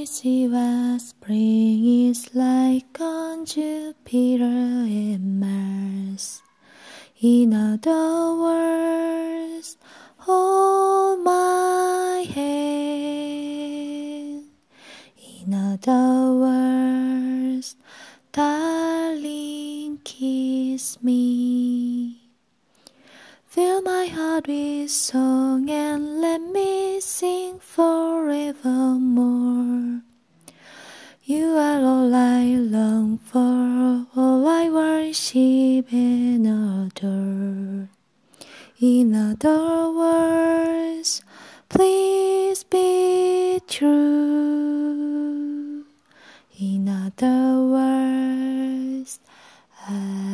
me see what spring is like on Jupiter and Mars. In other words, hold my hand. In other words, darling, kiss me. Fill my heart with song and let me sing forevermore. You are all I long for, all I worship and adore. In other words, please be true. In other words, I